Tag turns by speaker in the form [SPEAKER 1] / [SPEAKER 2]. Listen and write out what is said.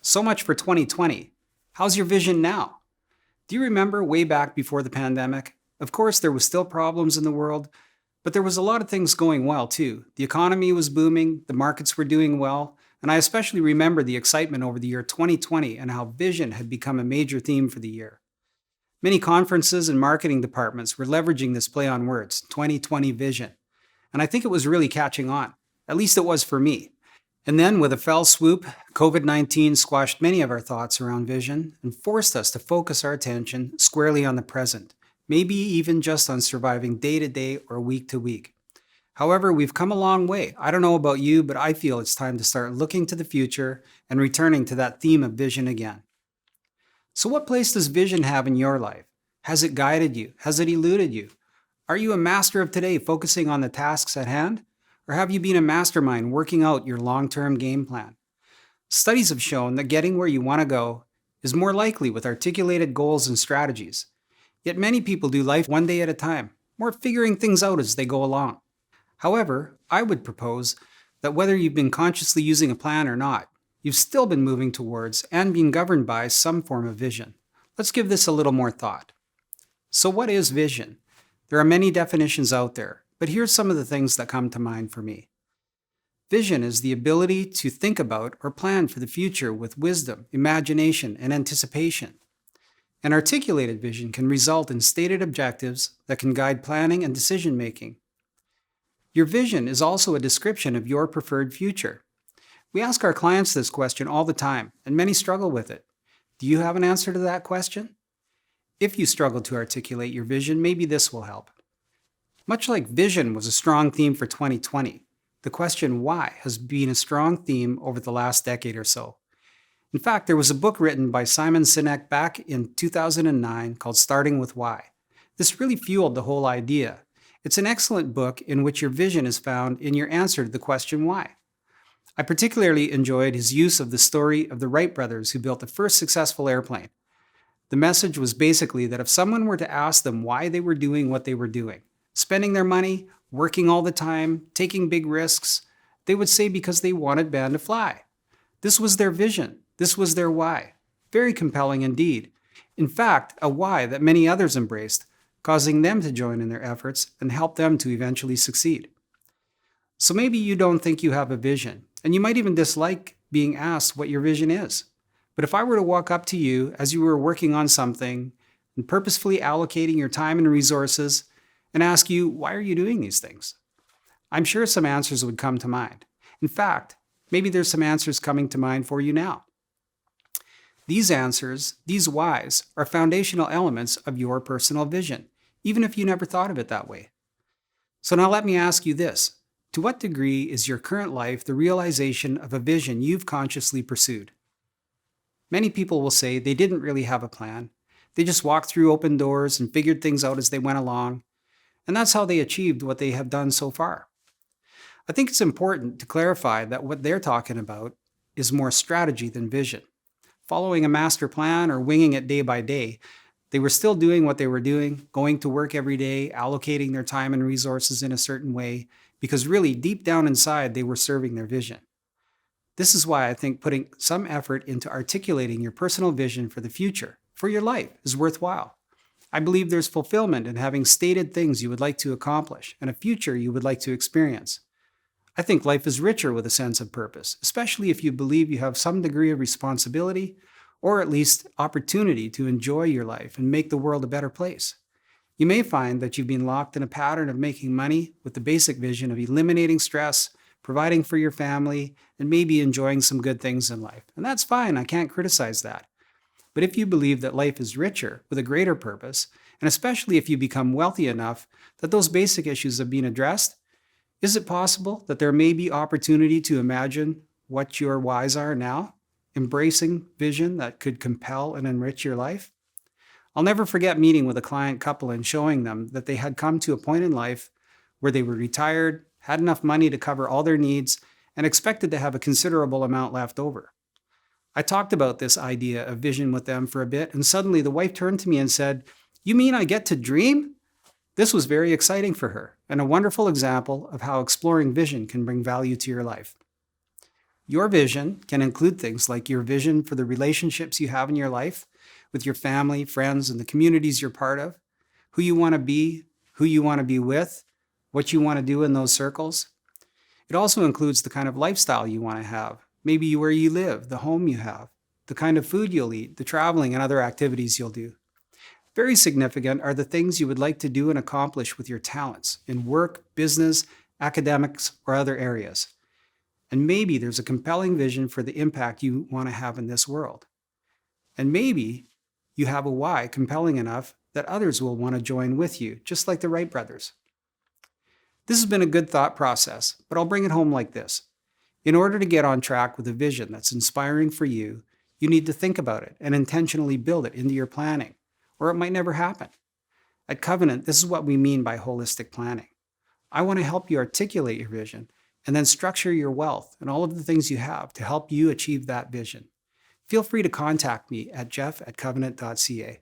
[SPEAKER 1] So much for 2020. How's your vision now? Do you remember way back before the pandemic? Of course, there was still problems in the world, but there was a lot of things going well too. The economy was booming, the markets were doing well, and I especially remember the excitement over the year 2020 and how vision had become a major theme for the year. Many conferences and marketing departments were leveraging this play on words, 2020 vision, and I think it was really catching on. At least it was for me. And then, with a fell swoop, COVID 19 squashed many of our thoughts around vision and forced us to focus our attention squarely on the present, maybe even just on surviving day to day or week to week. However, we've come a long way. I don't know about you, but I feel it's time to start looking to the future and returning to that theme of vision again. So, what place does vision have in your life? Has it guided you? Has it eluded you? Are you a master of today, focusing on the tasks at hand? Or have you been a mastermind working out your long term game plan? Studies have shown that getting where you want to go is more likely with articulated goals and strategies. Yet many people do life one day at a time, more figuring things out as they go along. However, I would propose that whether you've been consciously using a plan or not, you've still been moving towards and being governed by some form of vision. Let's give this a little more thought. So, what is vision? There are many definitions out there, but here's some of the things that come to mind for me. Vision is the ability to think about or plan for the future with wisdom, imagination, and anticipation. An articulated vision can result in stated objectives that can guide planning and decision making. Your vision is also a description of your preferred future. We ask our clients this question all the time, and many struggle with it. Do you have an answer to that question? If you struggle to articulate your vision, maybe this will help. Much like vision was a strong theme for 2020, the question why has been a strong theme over the last decade or so. In fact, there was a book written by Simon Sinek back in 2009 called Starting with Why. This really fueled the whole idea. It's an excellent book in which your vision is found in your answer to the question why. I particularly enjoyed his use of the story of the Wright brothers who built the first successful airplane. The message was basically that if someone were to ask them why they were doing what they were doing, spending their money, working all the time, taking big risks, they would say because they wanted Band to fly. This was their vision. This was their why. Very compelling indeed. In fact, a why that many others embraced, causing them to join in their efforts and help them to eventually succeed. So maybe you don't think you have a vision, and you might even dislike being asked what your vision is. But if I were to walk up to you as you were working on something and purposefully allocating your time and resources and ask you, why are you doing these things? I'm sure some answers would come to mind. In fact, maybe there's some answers coming to mind for you now. These answers, these whys, are foundational elements of your personal vision, even if you never thought of it that way. So now let me ask you this. To what degree is your current life the realization of a vision you've consciously pursued? Many people will say they didn't really have a plan. They just walked through open doors and figured things out as they went along. And that's how they achieved what they have done so far. I think it's important to clarify that what they're talking about is more strategy than vision. Following a master plan or winging it day by day, they were still doing what they were doing, going to work every day, allocating their time and resources in a certain way, because really deep down inside they were serving their vision. This is why I think putting some effort into articulating your personal vision for the future, for your life, is worthwhile. I believe there's fulfillment in having stated things you would like to accomplish and a future you would like to experience. I think life is richer with a sense of purpose, especially if you believe you have some degree of responsibility or at least opportunity to enjoy your life and make the world a better place. You may find that you've been locked in a pattern of making money with the basic vision of eliminating stress, providing for your family, and maybe enjoying some good things in life. And that's fine, I can't criticize that. But if you believe that life is richer with a greater purpose, and especially if you become wealthy enough that those basic issues have been addressed, is it possible that there may be opportunity to imagine what your whys are now, embracing vision that could compel and enrich your life? I'll never forget meeting with a client couple and showing them that they had come to a point in life where they were retired, had enough money to cover all their needs, and expected to have a considerable amount left over. I talked about this idea of vision with them for a bit, and suddenly the wife turned to me and said, "You mean I get to dream?" This was very exciting for her, and a wonderful example of how exploring vision can bring value to your life. Your vision can include things like your vision for the relationships you have in your life with your family, friends, and the communities you're part of, who you want to be, who you want to be with, what you want to do in those circles. It also includes the kind of lifestyle you want to have, maybe where you live, the home you have, the kind of food you'll eat, the traveling and other activities you'll do. Very significant are the things you would like to do and accomplish with your talents in work, business, academics, or other areas. And maybe there's a compelling vision for the impact you want to have in this world. And maybe you have a why compelling enough that others will want to join with you, just like the Wright brothers. This has been a good thought process, but I'll bring it home like this. In order to get on track with a vision that's inspiring for you, you need to think about it and intentionally build it into your planning, or it might never happen. At Covenant, this is what we mean by holistic planning. I want to help you articulate your vision and then structure your wealth and all of the things you have to help you achieve that vision. Feel free to contact me at jeff@covenant.ca.